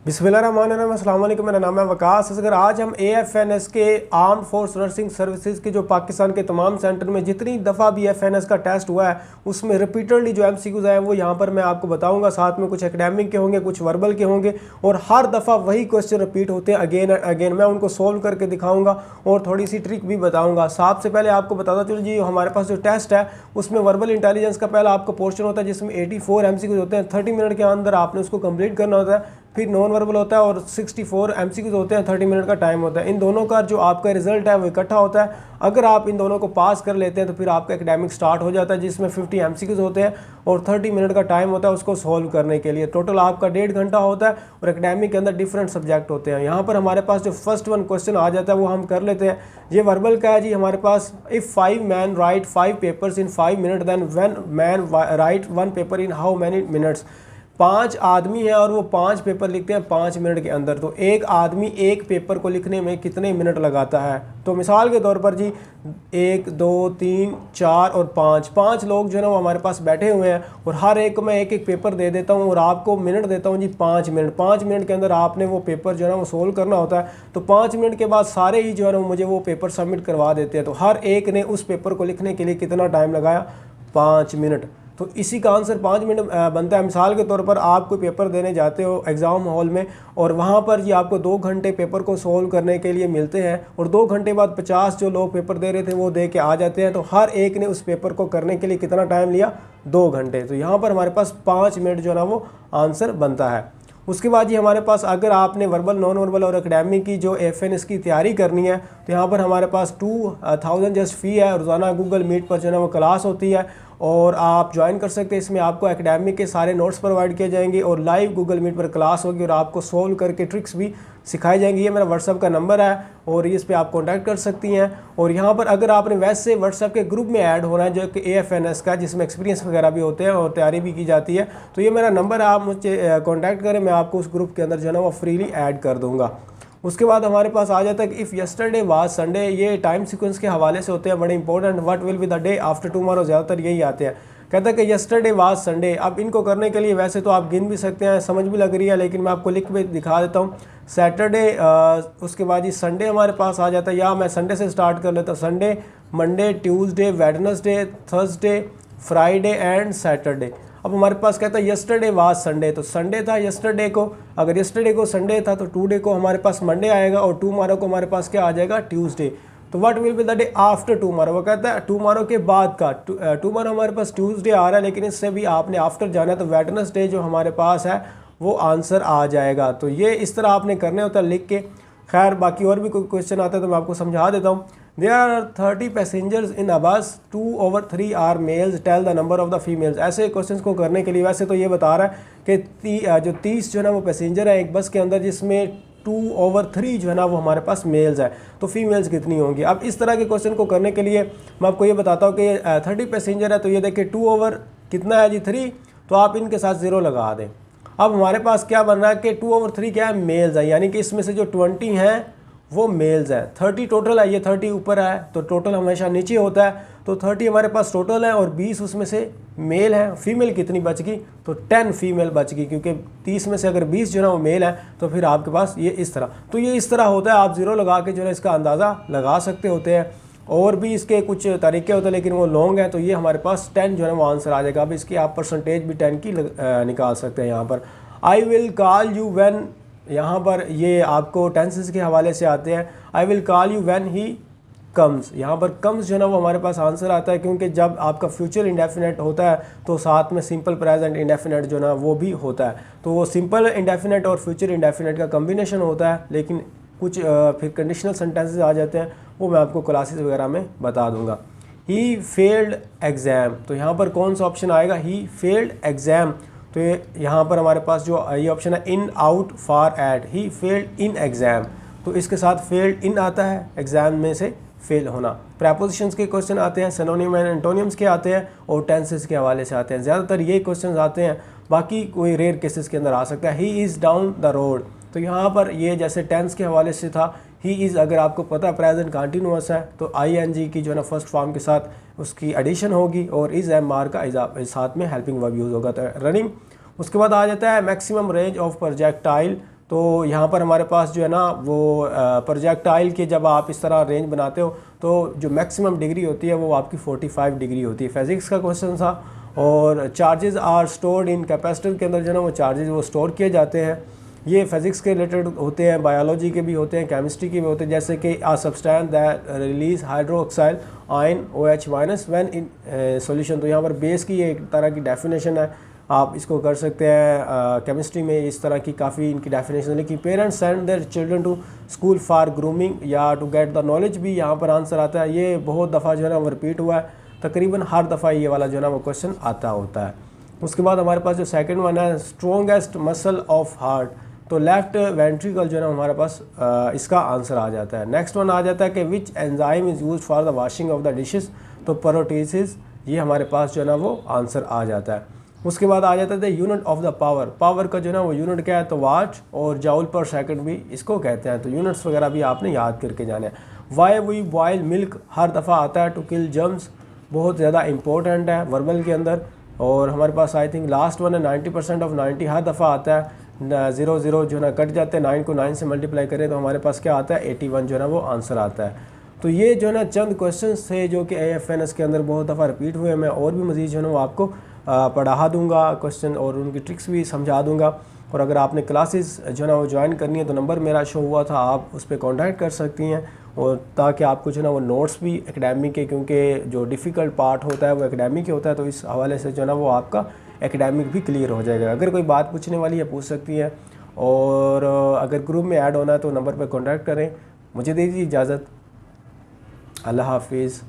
बिस्मिल्लाहिर्रहमानिर्रहीम, अस्सलाम वालेकुम। मेरा नाम है वकास असगर। आज हम AFNS के आर्म फोर्स नर्सिंग सर्विसेज के जो पाकिस्तान के तमाम सेंटर में जितनी दफ़ा भी AFNS का टेस्ट हुआ है उसमें रिपीटेडली जो MCQs आए हैं वो यहाँ पर मैं आपको बताऊँगा। साथ में कुछ एकेडमिक के होंगे, कुछ वर्बल के होंगे और हर दफ़ा वही क्वेश्चन रिपीट होते हैं अगेन एंड अगेन। मैं उनको सोल्व करके दिखाऊँगा और थोड़ी सी ट्रिक भी बताऊँगा। सबसे पहले आपको बताता चलो जी, हमारे पास जो टेस्ट है उसमें वर्बल इंटेलिजेंस का पहला आपका पोर्शन होता है जिसमें 84 MCQs होते हैं। 30 मिनट के अंदर आपने उसको कंप्लीट करना होता है। फिर नॉन वर्बल होता है और 64 MCQs होते हैं, 30 मिनट का टाइम होता है। इन दोनों का जो आपका रिजल्ट है वो इकट्ठा होता है। अगर आप इन दोनों को पास कर लेते हैं तो फिर आपका एकेडमिक स्टार्ट हो जाता है जिसमें 50 MCQs होते हैं और 30 मिनट का टाइम होता है उसको सॉल्व करने के लिए। टोटल आपका 1.5 घंटा होता है और एकेडमिक के अंदर डिफरेंट सब्जेक्ट होते हैं। यहाँ पर हमारे पास जो फर्स्ट वन क्वेश्चन आ जाता है वो हम कर लेते हैं। ये वर्बल का है जी हमारे पास। If 5 man write 5 papers in 5 minute then one man write 1 paper in how many minutes. 5 आदमी हैं और वो 5 पेपर लिखते हैं 5 मिनट के अंदर, तो एक आदमी एक पेपर को लिखने में कितने मिनट लगाता है। तो मिसाल के तौर पर जी 1 2 3 4 और 5 लोग जो है ना वो हमारे पास बैठे हुए हैं और हर एक को मैं एक एक पेपर दे देता हूँ और आपको मिनट देता हूँ जी 5 मिनट। 5 मिनट के अंदर आपने वो पेपर जो है ना वो सोल्व करना होता है। तो 5 मिनट के बाद सारे ही जो है ना मुझे वो पेपर सबमिट करवा देते हैं। तो हर एक ने उस पेपर को लिखने के लिए कितना टाइम लगाया, 5 मिनट। तो इसी का आंसर 5 मिनट बनता है। मिसाल के तौर पर आप कोई पेपर देने जाते हो एग्ज़ाम हॉल में और वहाँ पर जी आपको 2 घंटे पेपर को सोल्व करने के लिए मिलते हैं और 2 घंटे बाद 50 जो लोग पेपर दे रहे थे वो दे के आ जाते हैं। तो हर एक ने उस पेपर को करने के लिए कितना टाइम लिया, 2 घंटे। तो यहाँ पर हमारे पास 5 मिनट जो है ना वो आंसर बनता है। उसके बाद जी हमारे पास अगर आपने वर्बल, नॉन वर्बल और एकेडमिक की जो AFNS की तैयारी करनी है तो यहाँ पर हमारे पास 2000 जस्ट फ़ी है। रोज़ाना गूगल मीट पर जो है ना वो क्लास होती है और आप ज्वाइन कर सकते हैं। इसमें आपको एकेडमिक के सारे नोट्स प्रोवाइड किए जाएंगे और लाइव गूगल मीट पर क्लास होगी और आपको सोल्व करके ट्रिक्स भी सिखाई जाएंगी। ये मेरा व्हाट्सअप का नंबर है और इस पे आप कांटेक्ट कर सकती हैं। और यहाँ पर अगर आपने वैसे व्हाट्सअप के ग्रुप में ऐड होना है जो कि AFNS का, जिसमें एक्सपीरियंस वगैरह भी होते हैं और तैयारी भी की जाती है, तो ये मेरा नंबर है, आप मुझे कांटेक्ट करें, मैं आपको उस ग्रुप के अंदर जो है ना वो फ्रीली ऐड कर दूँगा। उसके बाद हमारे पास आ जाता है कि इफ़ यस्टरडे वाज संडे। ये टाइम सीक्वेंस के हवाले से होते हैं, बड़े important. What will be the day after tomorrow, ज़्यादातर यही आते हैं। कहता है कि यस्टरडे वाज संडे। अब इनको करने के लिए वैसे तो आप गिन भी सकते हैं, समझ भी लग रही है, लेकिन मैं आपको लिख के दिखा देता हूँ। सैटरडे, उसके बाद ये संडे हमारे पास आ जाता है, या मैं संडे से स्टार्ट कर लेता हूँ। Sunday, Monday, Tuesday, Wednesday, Thursday, Friday and Saturday. अब हमारे पास कहता है यस्टरडे वाज संडे, तो संडे था यस्टरडे को। अगर यस्टरडे को संडे था तो टुडे को हमारे पास मंडे आएगा और टुमारो को हमारे पास क्या आ जाएगा, ट्यूसडे। तो what will be the day after tomorrow, वो कहता है टुमारो के बाद का। टुमारो हमारे पास ट्यूसडे आ रहा है लेकिन इससे भी आपने आफ्टर जाना है, तो वेडनेसडे जो हमारे पास है वो आंसर आ जाएगा। तो ये इस तरह आपने करने होता है लिख के। खैर बाकी और भी कोई क्वेश्चन आता है तो मैं आपको समझा देता हूँ। There are 30 passengers in a bus, 2/3 are males, tell the number of the females। ऐसे क्वेश्चंस को करने के लिए वैसे तो ये बता रहा है कि जो 30 जो है ना वो पैसेंजर है एक बस के अंदर, जिसमें 2/3 जो है ना वो हमारे पास मेल्स है, तो फीमेल्स कितनी होंगी। अब इस तरह के क्वेश्चन को करने के लिए मैं आपको ये बताता हूँ कि 30 पैसेंजर है तो ये देखिए 2 ओवर कितना है जी 3, तो आप इनके साथ 0 लगा दें। अब हमारे पास क्या बन रहा है कि 2/3 क्या है, मेल्स है, यानी कि इसमें से जो 20 हैं वो मेल्स है। 30 टोटल है, ये 30 ऊपर है तो टोटल हमेशा नीचे होता है। तो 30 हमारे पास टोटल है और 20 उसमें से मेल है। फीमेल कितनी बच गई, तो 10 फीमेल बच गई, क्योंकि 30 में से अगर 20 जो है ना वो मेल है तो फिर आपके पास ये इस तरह। तो ये इस तरह होता है, आप 0 लगा के जो है इसका अंदाज़ा लगा सकते होते हैं। और भी इसके कुछ तरीके होते हैं लेकिन वो लॉन्ग है, तो ये हमारे पास 10 जो है वो आंसर आ जाएगा। अब इसकी आप परसेंटेज भी 10 की निकाल सकते हैं। यहाँ पर I will call you when, यहाँ पर ये आपको टेंसेस के हवाले से आते हैं। I will call you when he comes, यहाँ पर कम्स जो है ना वो हमारे पास आंसर आता है, क्योंकि जब आपका फ्यूचर इंडेफिनेट होता है तो साथ में सिंपल प्रेजेंट इंडेफिनेट जो ना वो भी होता है। तो वो सिंपल इंडेफिनेट और फ्यूचर इंडेफिनेट का कम्बिनेशन होता है, लेकिन कुछ फिर कंडीशनल सेंटेंसेस आ जाते हैं, वो मैं आपको क्लासेस वगैरह में बता दूंगा। ही फेल्ड एग्ज़ाम, तो यहाँ पर कौन सा ऑप्शन आएगा, ही फेल्ड एग्ज़ाम। तो यहाँ पर हमारे पास जो ये ऑप्शन है in, out, far, at, he failed in exam, तो इसके साथ फेल्ड इन आता है, एग्ज़ाम में से फेल होना। प्रेपोजिशंस के क्वेश्चन आते हैं, सिनोनिम एंड एंटोनिम्स के आते हैं और टेंसेस के हवाले से आते हैं। ज़्यादातर ये क्वेश्चन आते हैं, बाकी कोई रेयर केसेस के अंदर आ सकता है। He is down the road, तो यहाँ पर ये जैसे टेंस के हवाले से था, ही इज़ अगर आपको पता है प्रेजेंट कंटिन्यूअस है तो ING की जो है ना फर्स्ट फॉर्म के साथ उसकी एडिशन होगी और इज़ MR का साथ में हेल्पिंग वर्ब यूज़ होगा। तो रनिंग, उसके बाद आ जाता है मैक्सिमम रेंज ऑफ प्रोजेक्टाइल, तो यहाँ पर हमारे पास जो है ना वो प्रोजेक्टाइल के जब आप इस तरह रेंज बनाते हो तो जो मैक्सिमम डिग्री होती है वो आपकी 45 डिग्री होती है। फिज़िक्स का क्वेश्चन था। और charges are stored in capacitor के अंदर जो है ना वो चार्जेस वो स्टोर किए जाते हैं। ये फिज़िक्स के रिलेटेड होते हैं, बायोलॉजी के भी होते हैं, केमिस्ट्री के भी होते हैं। जैसे कि a substance that release hydroxide ion OH minus when in solution. तो यहाँ पर बेस की एक तरह की डेफिनेशन है, आप इसको कर सकते हैं। केमिस्ट्री में इस तरह की काफ़ी इनकी डेफिनेशन लिखी। Parents send their children to school for grooming या टू गेट द नॉलेज भी यहाँ पर आंसर आता है। ये बहुत दफ़ा जो है ना वो रिपीट हुआ है, तकरीबन हर दफ़ा ये वाला जो है ना वो क्वेश्चन आता होता है। उसके बाद हमारे पास जो सेकंड वन है स्ट्रॉन्गेस्ट मसल ऑफ हार्ट, तो लेफ्ट वेंट्रिकल जो है ना हमारे पास इसका आंसर आ जाता है। नेक्स्ट वन आ जाता है कि which enzyme is use for the washing of the dishes, तो प्रोटीसिस, ये हमारे पास जो है ना वो आंसर आ जाता है। उसके बाद आ जाता है unit of the power, power का जो है ना वो यूनिट क्या है, तो वाट और जाउल पर सेकंड भी इसको कहते हैं। तो यूनिट्स वगैरह भी आपने याद करके जाने हैं। वाई वी बॉयल मिल्क हर दफ़ा आता है, टू किल जर्म्स, बहुत ज़्यादा इंपॉर्टेंट है वर्बल के अंदर। और हमारे पास आई थिंक लास्ट वन है 90% ऑफ 90 हर दफ़ा आता है। 0 0 जो है ना कट जाते हैं, 9 को 9 से मल्टीप्लाई करें तो हमारे पास क्या आता है 81 जो है ना वो आंसर आता है। तो ये जो है ना चंद क्वेश्चंस थे जो कि AFNS के अंदर बहुत दफ़ा रिपीट हुए। मैं और भी मज़ीद जो है ना वो आपको पढ़ा दूंगा क्वेश्चन और उनकी ट्रिक्स भी समझा दूंगा। और अगर आपने क्लासेस जो है ना वो ज्वाइन करनी है तो नंबर मेरा शो हुआ था, आप उस पर कॉन्टैक्ट कर सकती हैं। और ताकि आपको जो है ना वो नोट्स भी एकेडमिक के, क्योंकि जो डिफ़िकल्ट पार्ट होता है वो एकेडमिक ही होता है, तो इस हवाले से जो है ना वो आपका एकेडमिक भी क्लियर हो जाएगा। अगर कोई बात पूछने वाली है पूछ सकती है। और अगर ग्रुप में ऐड होना है तो नंबर पर कॉन्टैक्ट करें। मुझे दीजिए इजाज़त, अल्लाह हाफिज़।